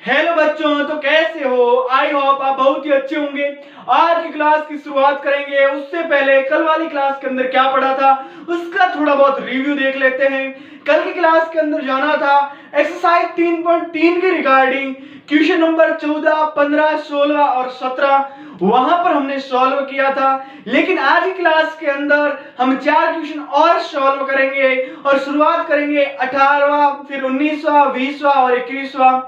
Hello बच्चों, तो कैसे हो? आई होप आप बहुत ही अच्छे होंगे। आज की क्लास की शुरुआत करेंगे उससे पहले कल वाली क्लास के अंदर क्या पढ़ा था उसका थोड़ा बहुत रिव्यू देख लेते हैं। कल की क्लास के अंदर जाना था एक्सरसाइज 3.3 के रिगार्डिंग क्वेश्चन नंबर 14, 15, 16 और 17 वहां पर हमने सॉल्व किया था। लेकिन आज की क्लास के अंदर हम 4 क्वेश्चन और सॉल्व करेंगे और शुरुआत करेंगे 18वां, फिर 19वां, 20वां और 21वां।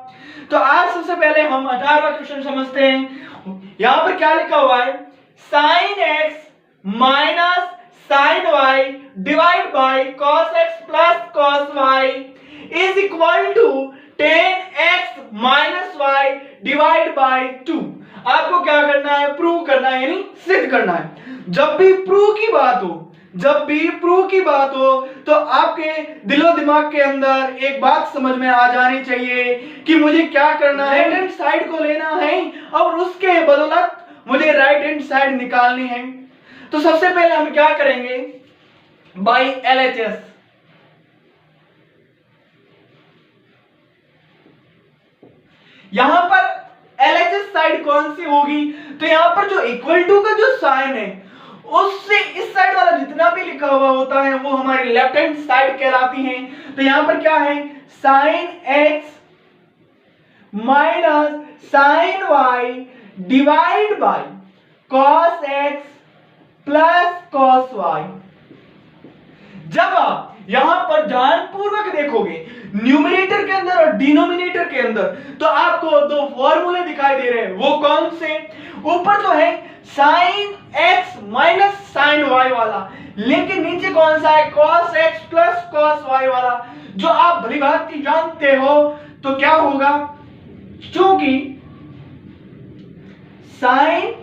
तो आज सबसे पहले हम 18वां क्वेश्चन समझते हैं। यहां पर क्या लिखा हुआ है, sin x minus sin y divide by cos x plus cos y is equal to tan x minus y divide by 2। आपको क्या करना है? प्रूव करना है, यानी सिद्ध करना है। जब भी प्रूव की बात हो तो आपके दिलो दिमाग के अंदर एक बात समझ में आ जानी चाहिए कि मुझे क्या करना है। राइट हैंड साइड को लेना है और उसके बदौलत मुझे राइट हैंड साइड निकालनी है। तो सबसे पहले हम क्या करेंगे, बाई LHS। यहां पर LHS साइड कौन सी होगी? तो यहां पर जो इक्वल टू का जो साइन है उससे इस साइड वाला जितना भी लिखा हुआ होता है वो हमारी लेफ्ट हैंड साइड कहलाती है। तो यहां पर क्या है, sine x minus sine y divide by cos x plus cos y। जब आप यहां पर ध्यानपूर्वक देखोगे न्यूमरेटर के अंदर और डिनोमिनेटर के अंदर, तो आपको दो फॉर्मूले दिखाई दे रहे हैं। वो कौन से? ऊपर तो है sine x minus sine y वाला, लेकिन नीचे कौन सा है? cos x plus cos y वाला, जो आप भली भांति जानते हो। तो क्या होगा, क्योंकि sine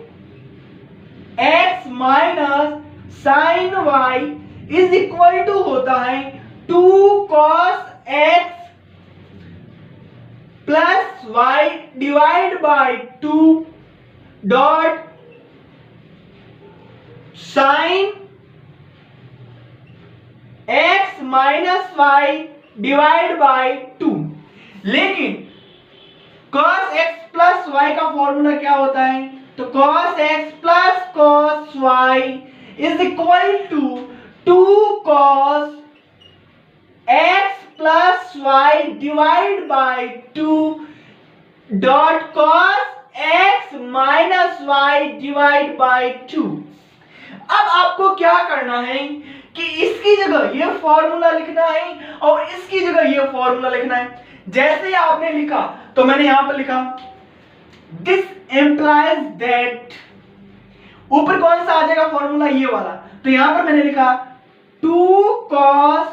x minus sine y is equal to होता है 2 cos x plus y divide by 2 dot sine x minus y divide by 2। लेकिन cos x प्लस y का फॉर्मूला क्या होता है? तो cos x plus cos y is equal to 2 cos x plus y divide by 2 dot cos x minus y divide by 2। अब आपको क्या करना है कि इसकी जगह ये फॉर्मूला लिखना है और इसकी जगह ये फॉर्मूला लिखना है। जैसे ही आपने लिखा तो मैंने यहां पर लिखा दिस एम्प्लाइज दैट, ऊपर कौन सा आ जाएगा फॉर्मूला? ये वाला। तो यहां पर मैंने लिखा 2 cos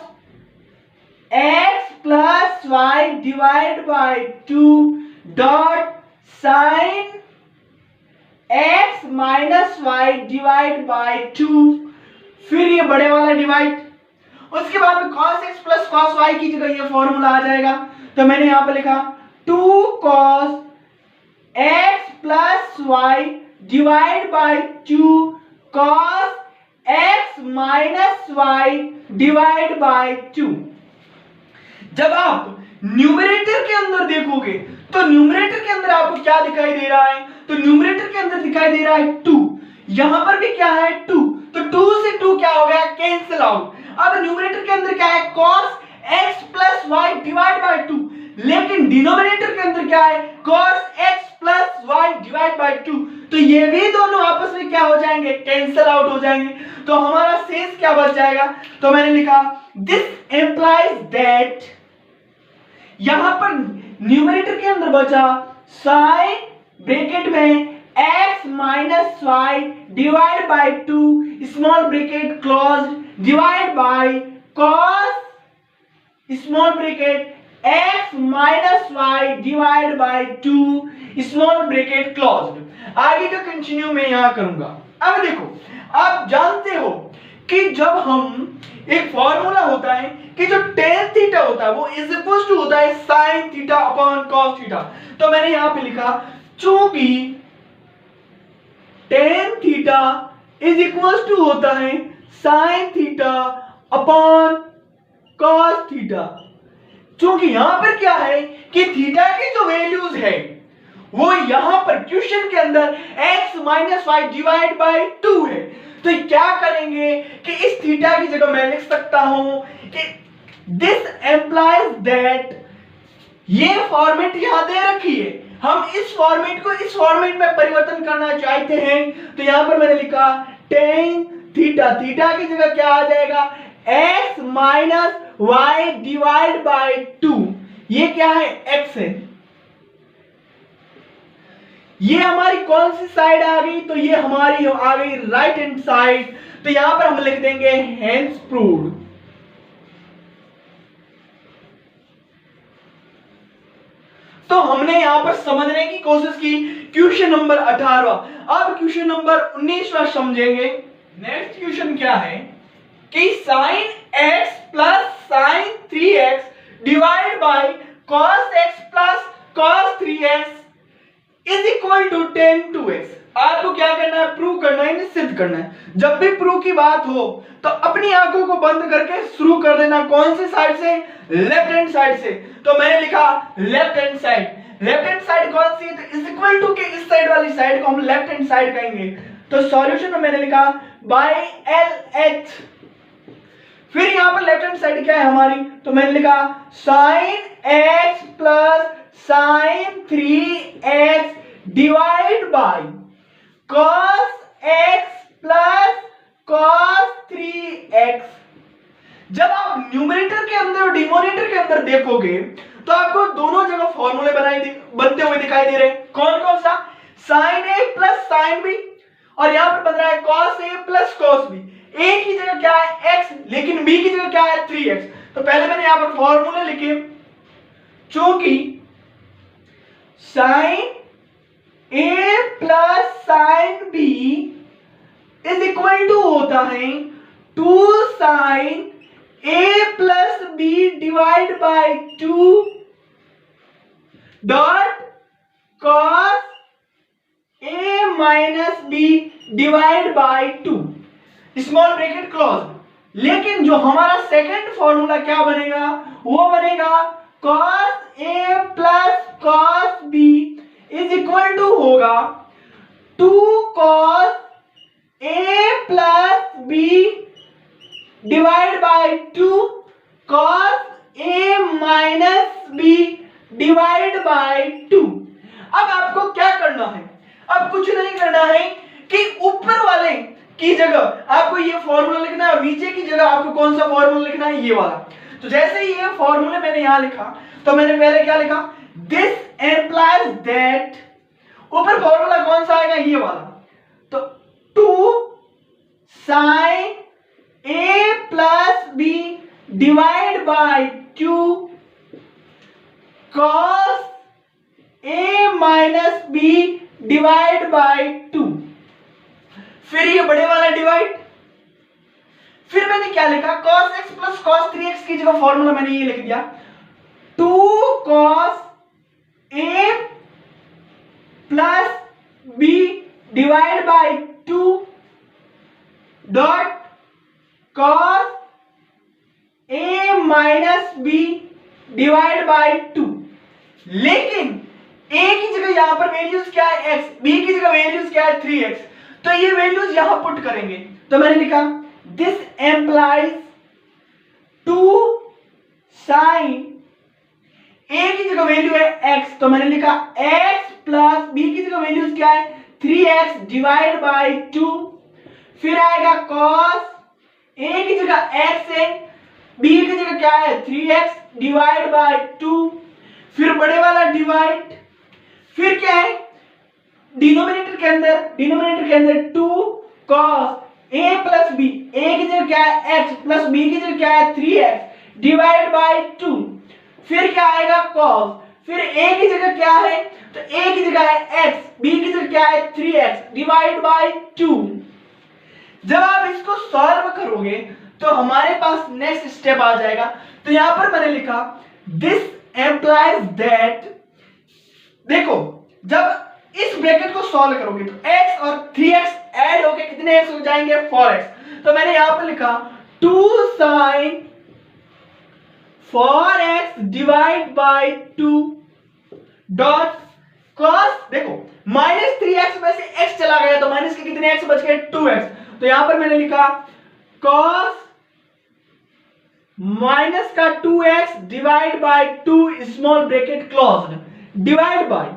x plus y divide by 2 dot sine x minus y divide by 2, फिर ये बड़े वाला डिवाइड, उसके बाद में cos x plus cos y की जगह ये फॉर्मूला आ जाएगा। तो मैंने यहां पर लिखा 2 cos x plus y divide by 2 cos x minus y divide by 2। जब आप न्यूमरेटर के अंदर देखोगे तो न्यूमरेटर के अंदर आपको क्या दिखाई दे रहा है? तो न्यूमरेटर के अंदर दिखाई दे रहा है 2, यहां पर भी क्या है 2, तो 2 से 2 क्या हो गया? Cancel out. अब न्यूमरेटर के अंदर क्या है? cos x plus y divide by 2, लेकिन डिनोमिनेटर के अंदर क्या है? cos x plus y divide by 2। तो ये भी दोनों आपस में क्या हो जाएंगे? कैंसिल आउट हो जाएंगे। तो हमारा शेष क्या बच जाएगा? तो मैंने लिखा दिस एम्प्लाइज दैट, यहां पर न्यूमरेटर के अंदर बचा साइन ब्रैकेट में x minus y divide by 2 small bracket closed divide by cos small bracket x minus y divide by 2 small bracket closed. आगे का कंटिन्यू मैं यहां करूंगा। अब देखो, आप जानते हो कि जब हम एक फॉर्मूला होता है कि जो tan थीटा होता है वो इज इक्वल टू होता है sin theta upon cos theta. तो मैंने यहां पे लिखा चूंकि tan theta is equal to होता है sin theta upon cos theta, क्योंकि यहां पर क्या है कि थीटा की जो वैल्यूज है वो यहां पर क्वेश्चन के अंदर x minus y divide by 2 है। तो क्या करेंगे कि इस थीटा की जगह मैं लिख सकता हूं कि दिस एम्प्लाइज दैट, ये फॉर्मेट यहां दे रखी है, हम इस फॉर्मेट को इस फॉर्मेट में परिवर्तन करना चाहते हैं। तो यहां पर मैंने लिखा टेन थीटा, थीटा की जगह क्या आ जाएगा x minus y divide by 2। ये क्या है x है, ये हमारी कौन सी साइड आ गई, तो ये हमारी आ गई राइट हैंड साइड। तो यहां पर हम लिख देंगे हेंस प्रूव्ड। तो हमने यहां पर समझने की कोशिश की क्वेश्चन नंबर 18। अब क्वेश्चन नंबर 19वां समझेंगे। नेक्स्ट क्वेश्चन क्या है कि sin x plus sin 3x divide by cos x plus cos 3x is equal to tan 2x। आपको क्या करना है, प्रूव करना है, सिद्ध करना है। जब भी प्रूव की बात हो तो अपनी आंखों को बंद करके शुरू कर देना। कौन सी साइड से, लेफ्ट हैंड साइड से। तो मैंने लिखा left hand side. Left hand side कौन सी है, तो इज इक्वल टू के इस साइड वाली साइड को हम लेफ्ट हैंड साइड कहेंगे। तो सॉल्यूशन में मैंने लिखा बाय LH। फिर यहां पर लेफ्ट हैंड साइड क्या है हमारी, तो मैंने लिखा sin x plus sin 3x divide by cos x plus cos 3x। जब आप न्यूमरेटर के अंदर और डिनोमिनेटर के अंदर देखोगे तो आपको दोनों जगह फॉर्मूले बनते हुए दिखाई दे रहे हैं। कौन कौन सा, sin a plus sin b, और यहां पर बन रहा है cos a plus cos b। a की जगह क्या है x, लेकिन b की जगह क्या है 3x। तो पहले मैंने यहां पर फॉर्मूले लिखे, चूंकि sin a plus sin b is equal to होता है 2 sin a plus b divide by 2 dot cos a minus b divide by 2 small bracket close. लेकिन जो हमारा सेकंड फॉर्मूला क्या बनेगा, वो बनेगा cos a plus cos b is equal to होगा 2 cos a plus b divide by 2 cos a minus b divide by 2। अब आपको क्या करना है, अब कुछ नहीं करना है कि ऊपर वाले की जगह आपको ये फॉर्मूला लिखना है, नीचे की जगह आपको कौन सा फॉर्मूला लिखना है, ये वाला। तो जैसे ही ये फॉर्मूले मैंने यहां लिखा तो मैंने पहले क्या लिखा, दिस एम्प्लाइज दैट, ऊपर फॉर्मूला कौन सा आएगा, ये वाला। तो 2 sin a plus b divide by 2 cos a minus b divide by 2। फिर ये बड़े वाला डिवाइड, फिर मैंने क्या लिखा, cos x plus cos 3x की जगह फॉर्मूला मैंने ये लिख दिया 2 cos a plus b divide by 2 dot cos a minus b divide by 2। लेकिन a की जगह यहां पर वैल्यूज क्या है x, b की जगह वैल्यूज क्या है 3x। तो ये वैल्यूज यहां पुट करेंगे। तो मैंने लिखा दिस एम्प्लाइज 2 sin a की जगह वैल्यू है x, तो मैंने लिखा x प्लस b की जगह वैल्यूज क्या है 3x डिवाइड बाय 2। फिर आएगा cos a की जगह x है, b की जगह क्या है 3x डिवाइड बाय 2। फिर बड़े वाला डिवाइड, फिर क्या है डिनोमिनेटर के अंदर 2 cos a plus b, a की जगह क्या है x प्लस b की जगह क्या है 3x डिवाइड बाय 2। फिर क्या आएगा cos, फिर a की जगह क्या है, तो a की जगह है x, b की जगह क्या है 3x डिवाइड बाय 2। जब आप इसको सॉल्व करोगे तो हमारे पास नेक्स्ट स्टेप आ जाएगा। तो यहां पर मैंने लिखा दिस एम्प्लाइज दैट, देखो जब इस ब्रैकेट को सॉल्व करोगे तो x और 3x ऐड होके कितने x हो जाएंगे 4x। तो मैंने यहां पर लिखा 2 sin 4x divide by 2 dot cos, देखो -3x में से x चला गया तो माइनस के कितने x बच गए 2x, तो यहां पर मैंने लिखा cos माइनस का 2x divide by 2 small bracket closed divide by,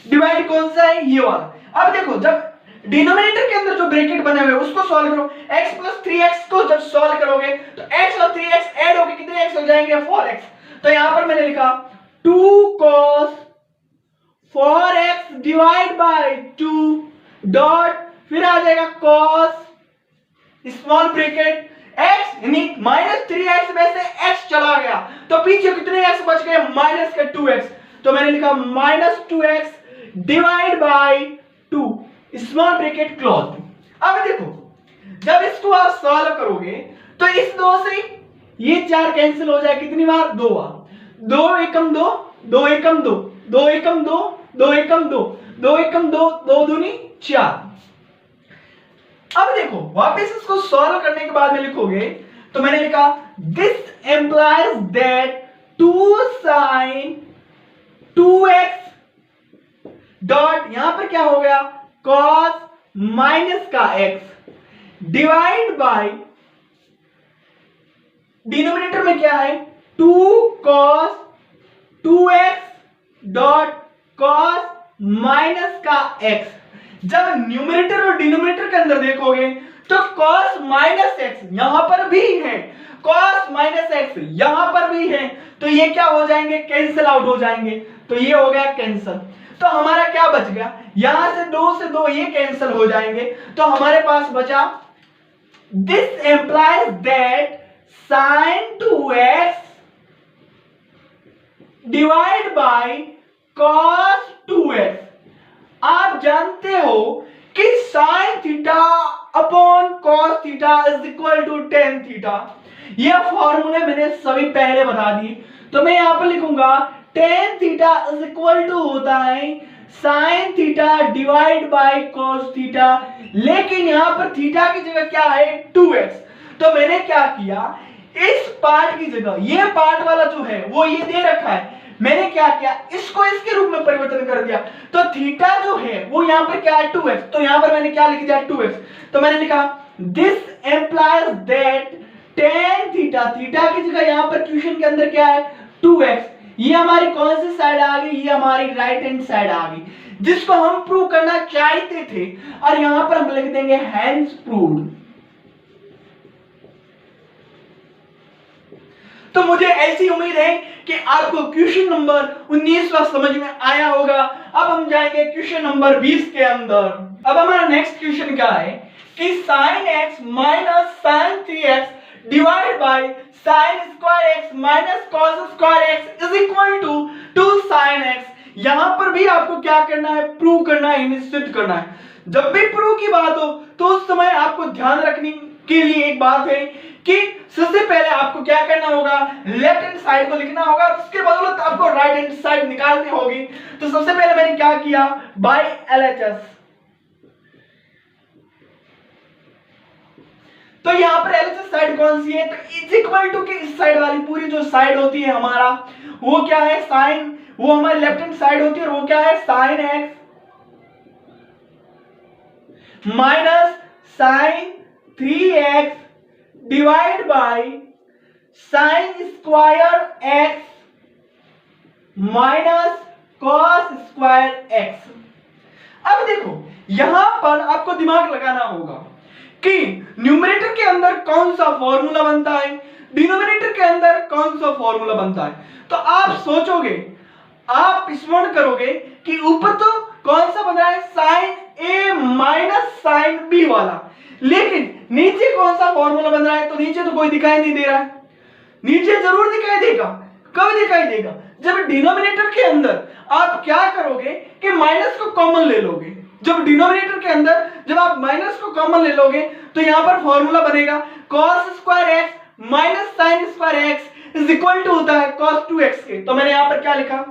divide कौन सा है ये वाला। अब देखो जब डिनोमिनेटर के अंदर जो ब्रैकेट बने हुए उसको सॉल्व करो, x प्लस 3x को जब सॉल्व करोगे तो x और 3x ऐड होके कितने x हो जाएंगे 4x, तो यहां पर मैंने लिखा 2 cos 4x divide by 2 dot फिर आ जाएगा cos स्मॉल ब्रैकेट x यानी -3x में से x चला गया तो पीछे कितने x बच गए माइनस के 2x, तो मैंने लिखा -2x divide by 2 small bracket close. अब देखो जब इसको आप सॉल्व करोगे तो इस 2 से ये 4 कैंसिल हो जाए कितनी बार 2 बार, 2 एकम 2 2 एकम 2 2 एकम 2 2 एकम 2 2 एकम 2 2 दूनी 4। अब देखो वापस इसको सॉल्व करने के बाद में लिखोगे तो मैंने लिखा this implies that 2 sin 2x dot यहां पर क्या हो गया cos माइनस का x डिवाइड बाय डिनोमिनेटर में क्या है 2 cos 2x dot cos minus का x। जब न्यूमरेटर और डिनोमिनेटर के अंदर देखोगे तो cos माइनस x यहां पर भी है, cos माइनस x यहां पर भी है, तो ये क्या हो जाएंगे कैंसिल आउट हो जाएंगे, तो ये हो गया कैंसिल। तो हमारा क्या बच गया यहां से 2 से 2 ये कैंसिल हो जाएंगे तो हमारे पास बचा this implies that sin 2x divide by cos 2x। आप जानते हो कि sin theta upon cos theta is equal to tan theta, यह फॉर्मूले मैंने सभी पहले बता दी, तो मैं यहां पर लिखूंगा tan theta is equal to होता है sin theta divide by cos theta, लेकिन यहां पर थीटा की जगह क्या है 2x, तो मैंने क्या किया इस पार्ट की जगह ये पार्ट वाला जो है वो ये दे रखा है, मैंने क्या किया इसको इसके रूप में परिवर्तन कर दिया, तो थीटा जो है वो यहां पर क्या है 2x, तो यहां पर मैंने क्या लिख दिया 2x, तो मैंने लिखा this implies that tan theta, theta की जगह यहां पर क्वेश्चन के अंदर क्या है 2x, ये हमारी कौन सी साइड आ गई ये हमारी राइट हैंड साइड आ गई जिसको हम प्रूव करना चाहते थे, और यहां पर हम लिख देंगे हेंस प्रूव्ड। तो मुझे ऐसी उम्मीद है कि आपको क्वेश्चन नंबर 19 समझ में आया होगा। अब हम जाएंगे क्वेश्चन नंबर 20 के अंदर। अब हमारा नेक्स्ट क्वेश्चन क्या है कि sin x minus sin 3x divide by sin square x minus cos square x is equal to 2 sin x। यहां पर भी आपको क्या करना है प्रूव करना है, निश्चित करना है। जब भी प्रूव की बात हो तो उस समय आपको ध्यान रखने के लिए एक बात है कि सबसे पहले आपको क्या करना होगा लेफ्ट हैंड साइड को लिखना होगा, उसके बदौलत आपको राइट हैंड साइड निकालनी होगी। तो सबसे पहले मैंने क्या किया बाय LHS, तो यहां पर LHS साइड कौन सी है तो इज इक्वल टू के इस साइड वाली पूरी जो साइड होती है हमारा वो क्या है साइन, वो हमारी लेफ्ट हैंड साइड होती है और वो क्या है sin x minus sin 3x divide by sin square x minus cos square x। अब देखो यहां पर आपको दिमाग लगाना होगा कि न्यूमरेटर के अंदर कौन सा फॉर्मूला बनता है, डिनोमिनेटर के अंदर कौन सा फॉर्मूला बनता है। तो आप सोचोगे, आप स्मरण करोगे कि ऊपर तो कौन सा बन रहा है sin a minus sin b वाला, लेकिन नीचे कौन सा फॉर्मूला बन रहा है, तो नीचे तो कोई दिखाई नहीं दे रहा है। नीचे जरूर दिखाई देगा, कब दिखाई देगा जब डिनोमिनेटर के अंदर आप क्या करोगे कि माइनस को कॉमन ले लोगे। जब डिनोमिनेटर के अंदर जब आप माइनस को कॉमन ले लोगे तो यहां पर फॉर्मूला बनेगा cos square x minus sin square x is equal to होता है cos 2x के। तो मैंने यहां पर क्या लिखा,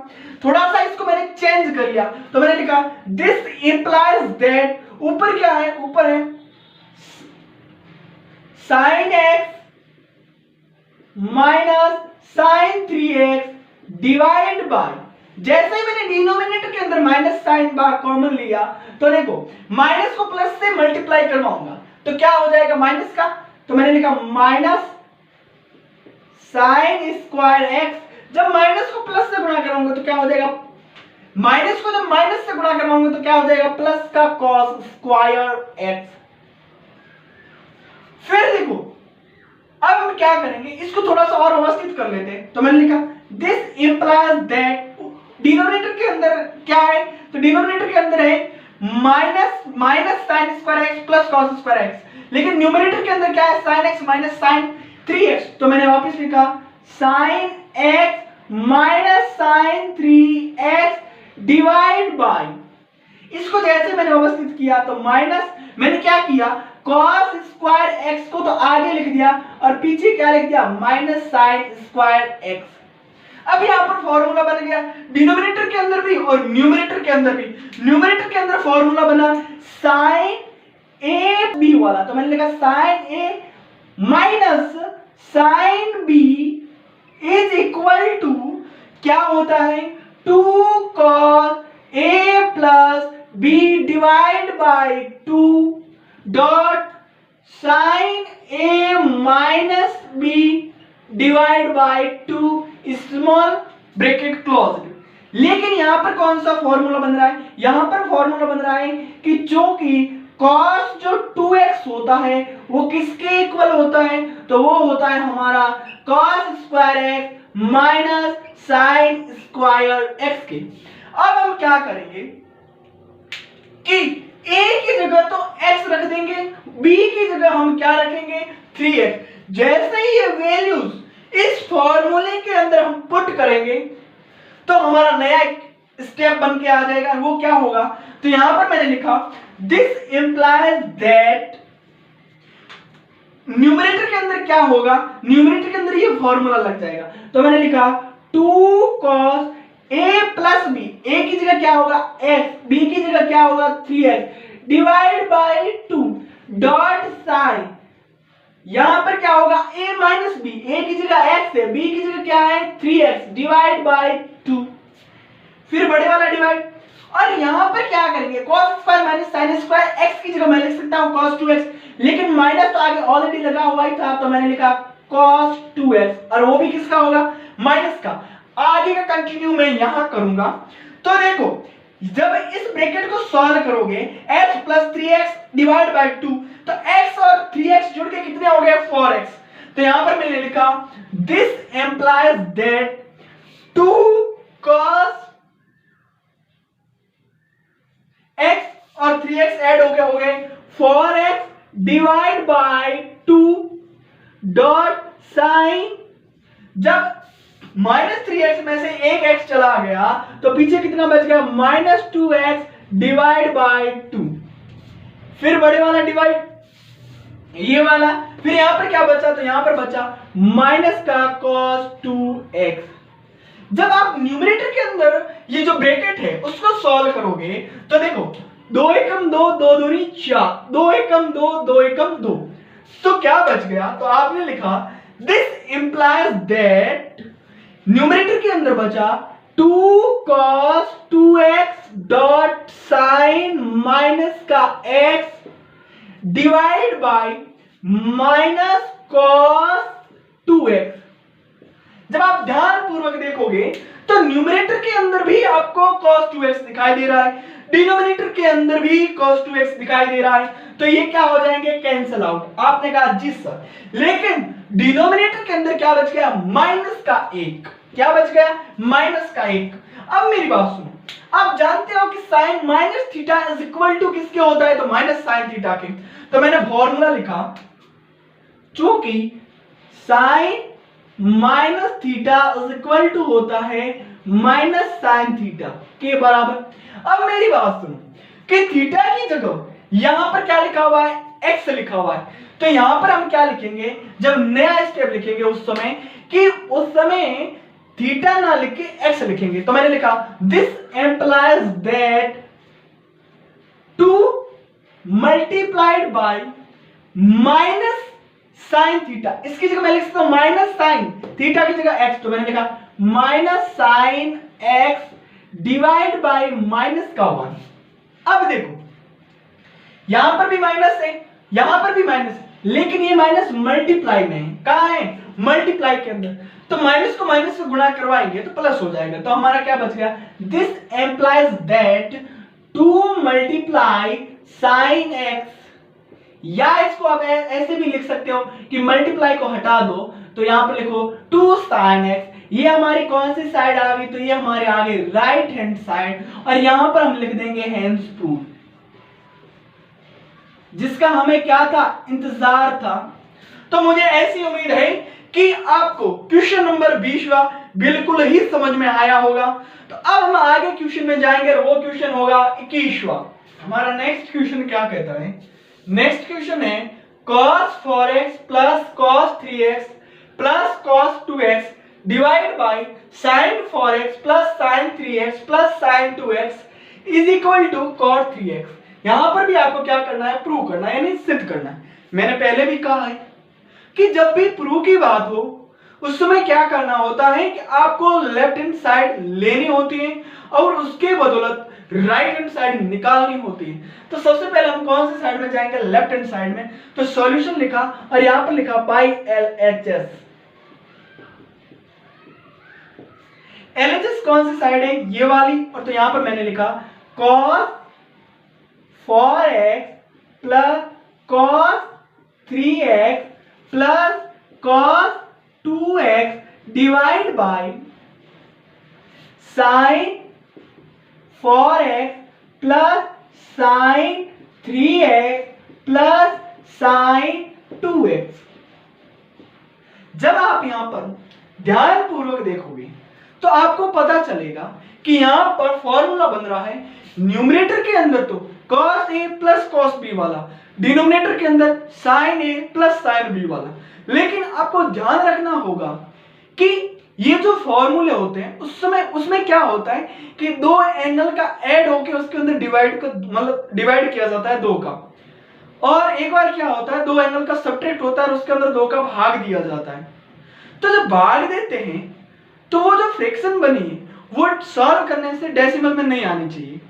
थोड़ा सा इसको मैंने चेंज कर लिया, तो मैंने लिखा दिस इंप्लाइज दैट, ऊपर क्या है ऊपर है sin x minus sine 3x divide by, जैसे ही मैंने डिनोमिनेटर के अंदर माइनस साइन बार कॉमन लिया तो देखो माइनस को प्लस से मल्टीप्लाई करवाऊंगा तो क्या हो जाएगा माइनस का, तो मैंने लिखा माइनस साइन स्क्वायर एक्स। जब माइनस को प्लस से गुणा कराऊंगा तो क्या हो जाएगा, माइनस को जब माइनस से गुणा करवाऊंगा तो क्या हो जाएगा प्लस का कॉस स्क्वायर एक्स। फिर देखो अब हम क्या करेंगे, इसको थोड़ा सा और व्यवस्थित कर लेते हैं। तो मैंने लिखा दिस इंप्लाइज दैट, डिनोमिनेटर के अंदर क्या है, तो डिनोमिनेटर के अंदर है minus sine square x plus cos square x, लेकिन न्यूमरेटर के अंदर क्या है sine x minus sine 3x। तो मैंने वापस लिखा sine x minus sine 3x divide by, इसको जैसे मैंने व्यवस्थित किया तो माइनस, मैंने क्या किया cos स्क्वायर x को तो आगे लिख दिया और पीछे क्या लिख दिया माइनस साइन स्क्वायर x। अब यहां पर फॉर्मूला बन गया डिनोमिनेटर के अंदर भी और न्यूमरेटर के अंदर भी। न्यूमरेटर के अंदर फॉर्मूला बना साइन ए बी वाला, तो मैंने लिखा sine A minus sine B is equal to क्या होता है 2 cos A plus B divide by 2 dot sine A minus B divide by 2 small bracket closed. लेकिन यहां पर कौन सा फॉर्मूला बन रहा है, यहां पर फॉर्मूला बन रहा है कि चूंकि cos जो 2x होता है वो किसके इक्वल होता है, तो वो होता है हमारा cos square x minus sine square x के। अब हम क्या करेंगे कि a की जगह तो x रख देंगे, b की जगह हम क्या रखेंगे 3x। जैसे ही ये वैल्यूज इस फॉर्मूले के अंदर हम पुट करेंगे तो हमारा नया स्टेप बन के आ जाएगा। वो क्या होगा, तो यहां पर मैंने लिखा दिस इंप्लाइज दैट, न्यूमरेटर के अंदर क्या होगा, न्यूमरेटर के अंदर ये फॉर्मूला लग जाएगा। तो मैंने लिखा 2 cos a plus B, a की जगह क्या होगा x, b की जगह क्या होगा 3x divide by 2 dot sign, यहां पर क्या होगा a माइनस बी, a की जगह x है, b की जगह क्या है 3x डिवाइड बाय 2, फिर बड़े वाला डिवाइड। और यहां पर क्या करेंगे cos square minus sin square x की जगह मैं लिख सकता हूं cos 2x, लेकिन माइनस तो आगे ऑलरेडी लगा हुआ ही था तो मैंने लिखा cos 2x, और वो भी किसका होगा माइनस का। आगे का कंटिन्यू मैं यहां करूंगा। तो देखो जब इस ब्रैकेट को सॉल्व करोगे x plus 3x divide by 2, तो x और 3x जुड़ के कितने हो गए 4x। तो यहां पर मैंने लिखा this implies that 2 cos x और 3x ऐड हो गए 4x divide by 2 dot sine, जब माइनस 3x में से एक x चला गया तो पीछे कितना बच गया माइनस 2x डिवाइड बाय 2, फिर बड़े वाला डिवाइड ये वाला, फिर यहां पर क्या बचा, तो यहां पर बचा माइनस का cos 2x। जब आप न्यूमरेटर के अंदर ये जो ब्रैकेट है उसको सॉल्व करोगे तो देखो 2 एकम 2, 2 दूनी 4, 2 एकम 2, 2 एकम 2, तो क्या बच गया, तो आपने लिखा दिस इंप्लाइज दैट, न्यूमरेटर के अंदर बचा 2 cos 2x dot sine minus का x divide by minus cos 2x। जब आप ध्यान पूर्वक देखोगे तो न्यूमरेटर के अंदर भी आपको cos 2x दिखाई दे रहा है, डिनोमिनेटर के अंदर भी cos 2x दिखाई दे रहा है, तो ये क्या हो जाएंगे कैंसिल आउट। आपने कहा जी सर, लेकिन डिनोमिनेटर के अंदर क्या बच गया माइनस का 1, क्या बच गया माइनस का 1। अब मेरी बात सुनो, आप जानते हो कि sine minus theta is equal to किसके होता है, तो माइनस साइन थीटा के। तो मैंने फॉर्मूला लिखा चूंकि sine minus theta is equal to होता है माइनस साइन थीटा के बराबर। अब मेरी बात सुनो कि थीटा की जगह यहां पर क्या लिखा हुआ है एक्स लिखा हुआ है, तो यहां पर हम क्या लिखेंगे जब नया स्टेप लिखेंगे उस समय, कि उस समय थीटा ना लिख के एक्स लिखेंगे। तो मैंने लिखा this implies that 2 multiplied by minus sine theta, इसकी जगह मैं लिख सकता हूं माइनस साइन थीटा की जगह एक्स, तो मैंने लिखा minus sine x divide by minus का 1। अब देखो यहां पर भी माइनस है, यहां पर भी माइनस है, लेकिन ये माइनस मल्टीप्लाई में है। कहां है? मल्टीप्लाई के अंदर। तो माइनस को माइनस से गुणा करवाएंगे तो प्लस हो जाएगा। तो हमारा क्या बच गया? This implies that 2 multiply sine x, या इसको आप ऐसे भी लिख सकते हो कि मल्टीप्लाई को हटा दो तो यहां पर लिखो 2 साइन एक्स। ये हमारी कौन सी साइड आ गई? तो ये हमारे आगे राइट हैंड साइड, और यहां पर हम लिख देंगे हेंस प्रूफ, जिसका हमें क्या था? इंतजार था। तो मुझे ऐसी उम्मीद है कि आपको क्वेश्चन नंबर 20वां बिल्कुल ही समझ में आया होगा। तो अब हम आगे क्वेश्चन में जाएंगे और वो क्वेश्चन होगा 21वां। हमारा नेक्स्ट क्वेश्चन क्या कहता है? नेक्स्ट क्वेश्चन है cos 4x plus cos 3x plus cos 2x divide by sin 4x plus sin 3x plus sin 2x is equal to cos 3x। यहां पर भी आपको क्या करना है? प्रूव करना है, यानी सिद्ध करना है। मैंने पहले भी कहा है कि जब भी प्रूव की बात हो उस समय क्या करना होता है कि आपको लेफ्ट हैंड साइड लेनी होती है और उसके बदौलत राइट हैंड साइड निकालनी होती है। तो सबसे पहले हम कौन से साइड में जाएंगे? लेफ्ट हैंड साइड में। तो सॉल्यूशन लिखा और यहां पर लिखा बाई LHS। LHS कौन सी साइड है? ये वाली। और तो यहां पर मैंने लिखा cos 4x plus cos 3x plus cos 2x divide by sin 4x plus sin 3x plus sin 2x। जब आप यहां पर ध्यानपूर्वक देखोगे तो आपको पता चलेगा कि यहां पर फॉर्मूला बन रहा है न्यूमरेटर के अंदर तो cos a plus cos b वाला, डिनोमिनेटर के अंदर sin a plus sin b वाला। लेकिन आपको ध्यान रखना होगा कि ये जो फॉर्मूले होते हैं उस समय उसमें क्या होता है कि दो एंगल का ऐड होके उसके अंदर डिवाइड किया जाता है 2 का, और एक बार क्या होता है 2 एंगल का सब्ट्रैक्ट होता है और उसके अंदर 2 का भाग दिया जाता है। तो जब भाग देते हैं तो वो जो फ्रैक्शन बनी है वो सॉल्व करने से डेसिमल में नहीं आनी चाहिए,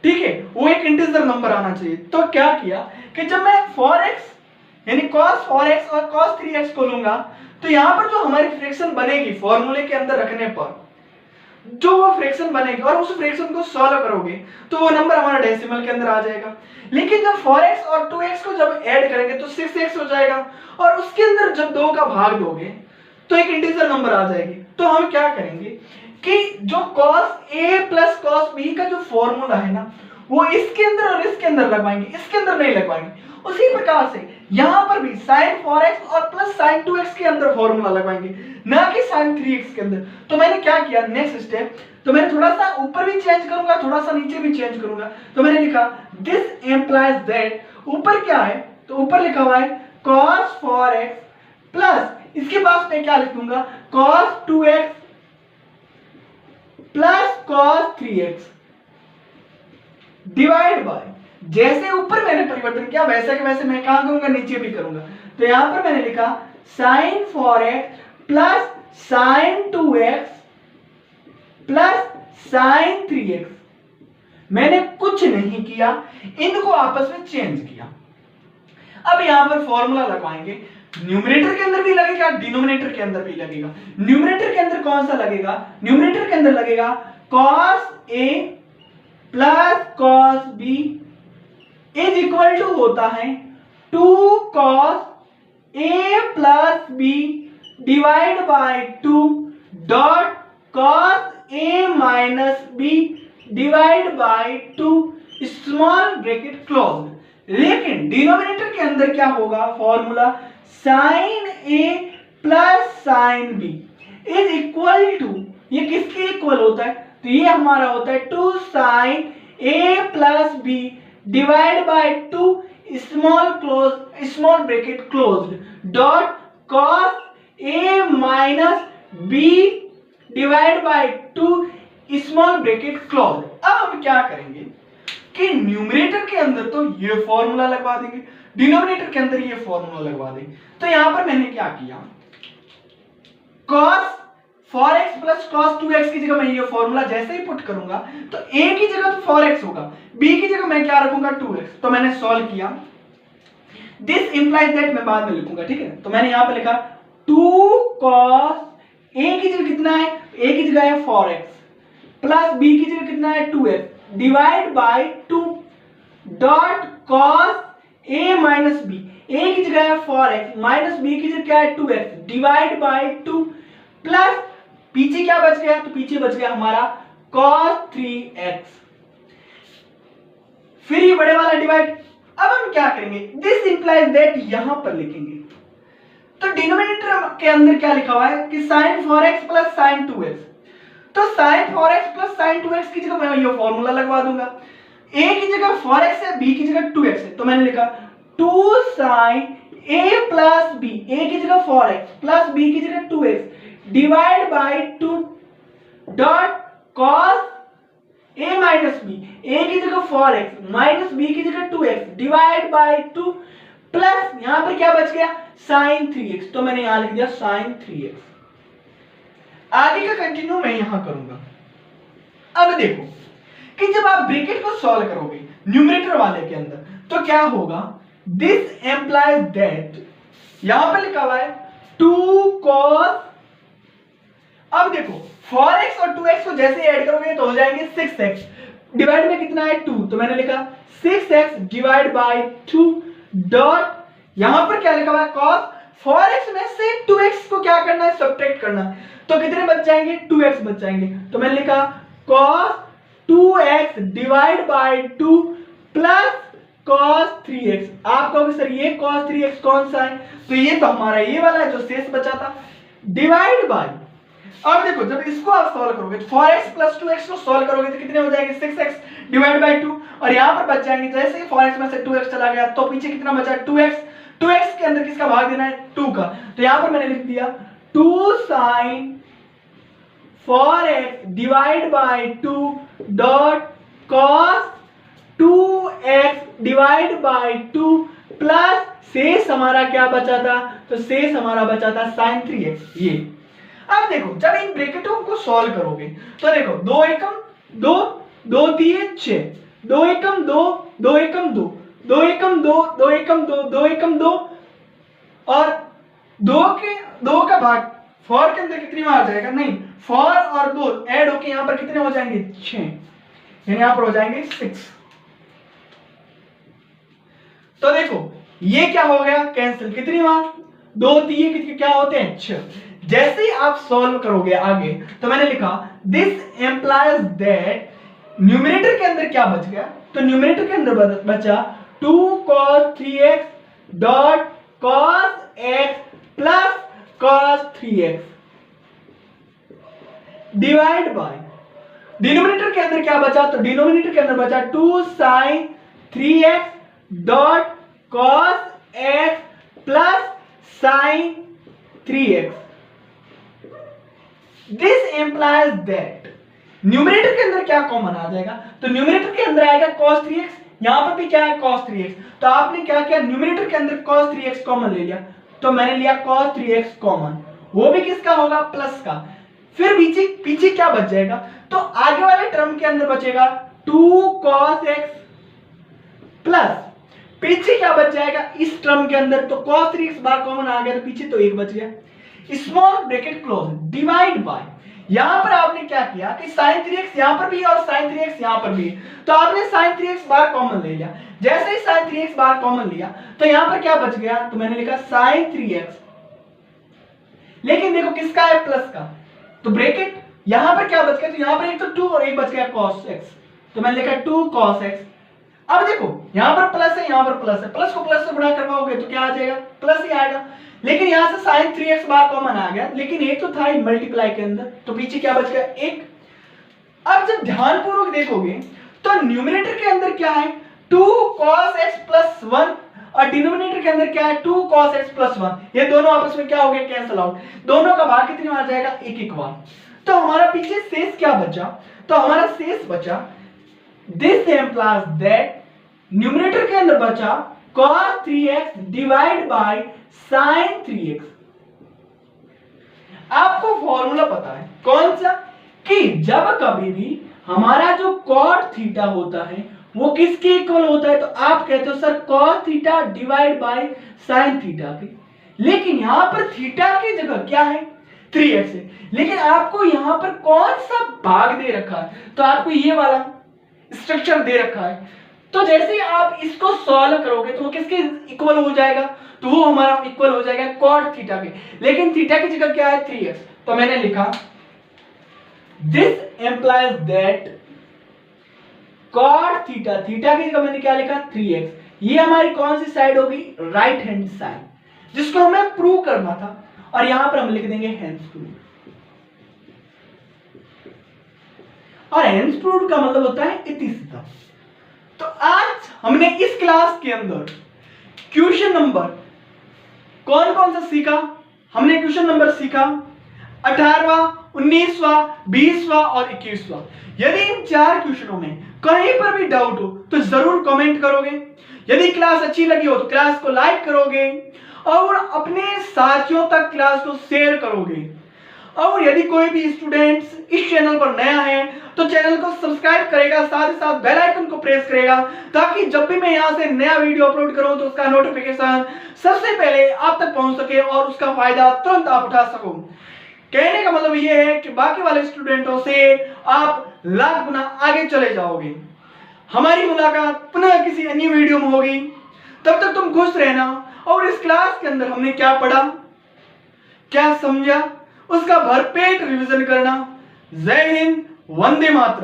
ठीक है, वो एक इंटीजर नंबर आना चाहिए। तो क्या किया कि जब मैं 4x यानी cos 4x और cos 3x को लूंगा तो यहां पर जो हमारी फ्रैक्शन बनेगी फॉर्मूले के अंदर रखने पर जो वो फ्रैक्शन बनेगी और उस फ्रैक्शन को सॉल्व करोगे तो वो नंबर हमारा डेसिमल के अंदर आ जाएगा। लेकिन जब 4x और 2x को जब ऐड करेंगे तो 6x हो जाएगा और उसके अंदर जब 2 का भाग दोगे तो एक इंटीजर नंबर आ जाएगी। तो हम क्या करेंगे कि जो cos a plus cos b का जो फॉर्मूला है ना वो इसके अंदर और इसके अंदर लगवाएंगे, इसके अंदर नहीं लगवाएंगे। उसी प्रकार से यहां पर भी sin 4x और प्लस sin 2x के अंदर फॉर्मूला लगवाएंगे, ना कि sin 3x के अंदर। तो मैंने क्या किया नेक्स्ट स्टेप, तो मैंने थोड़ा सा ऊपर भी चेंज करूंगा, थोड़ा सा नीचे भी चेंज करूंगा। तो मैंने लिखा दिस एम्प्लाइज दैट, ऊपर क्या है तो ऊपर लिखा हुआ है cos 4x प्लस इसके पास मैं क्या लिख दूंगा cos 2x plus cos 3x divide by, जैसे ऊपर मैंने परिवर्तन किया वैसे के वैसे मैं कहां करूंगा? नीचे भी करूंगा। तो यहां पर मैंने लिखा sin 4x plus sin 2x plus sin 3x। मैंने कुछ नहीं किया, इनको आपस में चेंज किया। अब यहां पर फॉर्मूला लगवाएंगे, न्यूमरेटर के अंदर भी लगेगा, डिनोमिनेटर के अंदर भी लगेगा। न्यूमरेटर के अंदर कौन सा लगेगा? न्यूमरेटर के अंदर लगेगा cos a plus cos b is equal to होता है 2 cos a plus b divide by 2 dot cos a minus b divide by 2 small bracket close. लेकिन डिनोमिनेटर के अंदर क्या होगा formula? sin a plus sin b is equal to, ये किसके equal होता है? तो ये हमारा होता है 2 sin a plus b divide by 2 small bracket closed dot cos a minus b divide by 2 small bracket closed. अब हम क्या करेंगे कि न्यूमरेटर के अंदर तो ये फॉर्मूला लगवा देंगे, डिनोमिनेटर के अंदर ये फॉर्मूला लगवा दें। तो यहां पर मैंने क्या किया, cos 4x plus cos 2x की जगह मैं ये फॉर्मूला जैसे ही पुट करूंगा तो a की जगह तो 4x होगा, b की जगह मैं क्या रखूंगा 2x। तो मैंने सॉल्व किया, दिस इंप्लाइज दैट मैं बाद में लिखूंगा, ठीक है। तो मैंने यहां पे लिखा 2 cos a की जगह कितना है, a की जगह है 4x प्लस b की जगह कितना है 2x divide by 2 dot cos a minus b, a की जगह है 4x माइनस b की जगह क्या है 2x डिवाइड बाय 2 प्लस पीछे क्या बच गया, तो पीछे बच गया हमारा cos 3x, फिर ये बड़े वाला डिवाइड। अब हम क्या करेंगे, दिस इंप्लाइज दैट यहां पर लिखेंगे। तो डिनोमिनेटर के अंदर क्या लिखा हुआ है कि sin 4x plus sin 2x, तो sin 4x plus sin 2x की जगह मैं ये फॉर्मूला लगवा दूंगा, a की जगह 4x है, b की जगह 2x है। तो मैंने लिखा 2 sin a plus b, a की जगह 4x प्लस b की जगह 2x divide by 2 dot cos a minus b, a की जगह 4x माइनस b की जगह 2x डिवाइड बाय 2 प्लस यहां पर क्या बच गया sin 3x। तो मैंने यहां लिख दिया sin 3x। आगे का कंटिन्यू मैं यहां करूंगा। अब देखो कि जब आप ब्रैकेट को सॉल्व करोगे न्यूमरेटर वाले के अंदर तो क्या होगा, दिस इंप्लाइज दैट यहां पर लिखा हुआ है 2 cos, अब देखो 4x और 2x को जैसे ऐड करोगे तो हो जाएंगे 6x डिवाइड में कितना है 2, तो मैंने लिखा 6x डिवाइड बाय 2 डॉट यहां पर क्या लिखा हुआ है cos 4x में से 2x को क्या करना है, सब्ट्रैक्ट करना है। तो कितने बच जाएंगे, 2x बच जाएंगे। तो मैंने लिखा cos 2x divide by 2 plus cos 3x। आप कहोगे सर ये cos 3x कौन सा है, तो ये तो हमारा ये वाला है जो शेष बचा था, डिवाइड बाय। अब देखो जब इसको आप सॉल्व करोगे तो 4x प्लस 2x को सॉल्व करोगे तो कितने हो जाएंगे 6x डिवाइड बाय 2, और यहां पर बच जाएंगे जैसे ही 4x में से 2x चला गया तो पीछे कितना बचा 2x, 2x के अंदर किसका भाग देना है 2 का। तो यहां पर मैंने लिख दिया 2 sin 4x divide by 2 dot cos 2x divide by 2 plus शेष हमारा क्या बचा था, तो शेष हमारा बचा था sin 3x ये। अब देखो जब इन ब्रैकेटों को सॉल्व करोगे तो देखो 2 एकम 2 2 3 6 2 एकम 2 2 एकम 2 2 एकम 2 2 एकम 2 2 एकम 2 और 2 का भाग 4 के अंदर कितनी बार आ जाएगा, नहीं 4 और 2 ऐड होके यहां पर कितने हो जाएंगे 6, यानी यहां पर हो जाएंगे 6। तो देखो ये क्या हो गया कैंसिल, कितनी बार 2 3 कितने क्या होते हैं 6। जैसे ही आप सॉल्व करोगे आगे तो मैंने लिखा दिस इंप्लाइज दैट न्यूमरेटर के अंदर क्या बच गया, तो न्यूमरेटर के अंदर बचा 2 cos 3x dot cos x plus cos 3x divide by denominator के अंदर क्या बचा, तो डिनोमिनेटर के अंदर बचा 2 sin 3x dot cos x plus sin 3x। This implies that numerator के अंदर क्या कॉमन आ जाएगा, तो न्यूमरेटर के अंदर आएगा cos 3x, यहां पर भी क्या है cos 3x। तो आपने क्या किया न्यूमरेटर के अंदर cos 3x कॉमन ले लिया, तो मैंने लिया cos 3x कॉमन, वो भी किसका होगा प्लस का। फिर पीछे क्या बच जाएगा, तो आगे वाले टर्म के अंदर बचेगा 2 cos x प्लस पीछे क्या बच जाएगा इस टर्म के अंदर, तो cos 3x बार कॉमन आ गया तो पीछे तो 1 बच गया, small bracket close divide by. यहां पर आपने क्या किया कि sin 3x यहां पर भी है और sin 3x यहां पर भी है, तो आपने sin 3x बार कॉमन ले लिया। जैसे ही sin 3x बार कॉमन लिया तो यहां पर क्या बच गया, तो मैंने लिखा sin 3x, लेकिन देखो किसका है प्लस का, तो ब्रैकेट यहां पर क्या बच गया, तो यहां पर एक तो 2 और एक बच गया cos x, तो मैंने लिखा 2 cos x। अब देखो यहां पर प्लस है यहां पर प्लस है, प्लस को प्लस से गुणा करवाओगे तो क्या आ जाएगा प्लस ही आएगा, लेकिन यहां से sin 3x बार कॉमन आ गया, लेकिन एक तो था ही मल्टीप्लाई के अंदर, तो पीछे क्या बच गया 1। अब जब ध्यानपूर्वक देखोगे तो न्यूमरेटर के अंदर क्या है 2 cos x प्लस 1 और डिनोमिनेटर के अंदर क्या है 2 cos x प्लस 1, ये दोनों आपस में क्या हो गए कैंसिल आउट, दोनों का भाग कितनी बार आ जाएगा 1 बार। तो हमारा पीछे शेष क्या बचा, तो हमारा शेष बचा दिस इंप्लाइज दैट न्यूमरेटर के अंदर बचा cos 3x divide by sin 3x। आपको फॉर्मूला पता है कौन सा, कि जब कभी भी हमारा जो cot थीटा होता है वो किसके इक्वल होता है, तो आप कहते हो sir cos theta divide by sin theta के। लेकिन यहां पर थीटा की जगह क्या है, 3x है, लेकिन आपको यहां पर कौन सा भाग दे रखा है, तो आपको ये वाला स्ट्रक्चर दे रखा है। तो जैसे ही आप इसको सॉल्व करोगे तो वो किसके इक्वल हो जाएगा, तो वो हमारा इक्वल हो जाएगा cot थीटा के। लेकिन थीटा की जगह क्या है, 3x, तो मैंने लिखा this implies that cot theta, theta की जगह मैंने क्या लिखा 3x। ये हमारी कौन सी साइड होगी, राइट हैंड साइड, जिसको हमें प्रूव करना था, और यहां पर हम लिख देंगे हेंस प्रूव। और हेंस प्रूव का मतलब होता है इति सिद्ध। तो आज हमने इस क्लास के अंदर क्वेश्चन नंबर कौन कौन सा सीखा, हमने क्वेश्चन नंबर सीखा 18वां, 19वां, 20वां और 21वां। यदि इन 4 क्वेश्चनों में कहीं पर भी डाउट हो तो जरूर कमेंट करोगे। यदि क्लास अच्छी लगी हो तो क्लास को लाइक करोगे और अपने साथियों तक क्लास को शेयर करोगे। और यदि कोई भी स्टूडेंट्स इस चैनल पर नया है तो चैनल को सब्सक्राइब करेगा, साथ ही साथ बेल आइकन को प्रेस करेगा, ताकि जब भी मैं यहां से नया वीडियो अपलोड करूं तो उसका नोटिफिकेशन सबसे पहले आप तक पहुंच सके और उसका फायदा तुरंत आप उठा सको। कहने का मतलब ये है कि बाकी वाले स्टूडेंटों से आप लाख गुना आगे चले जाओगे। हमारी मुलाकात पुनः किसी अन्य वीडियो में होगी, तब तक तुम खुश रहना। और इस क्लास के अंदर हमने क्या पढ़ा, क्या समझा, उसका भरपेट रिवीजन करना। जय हिंद, वंदे मातरम।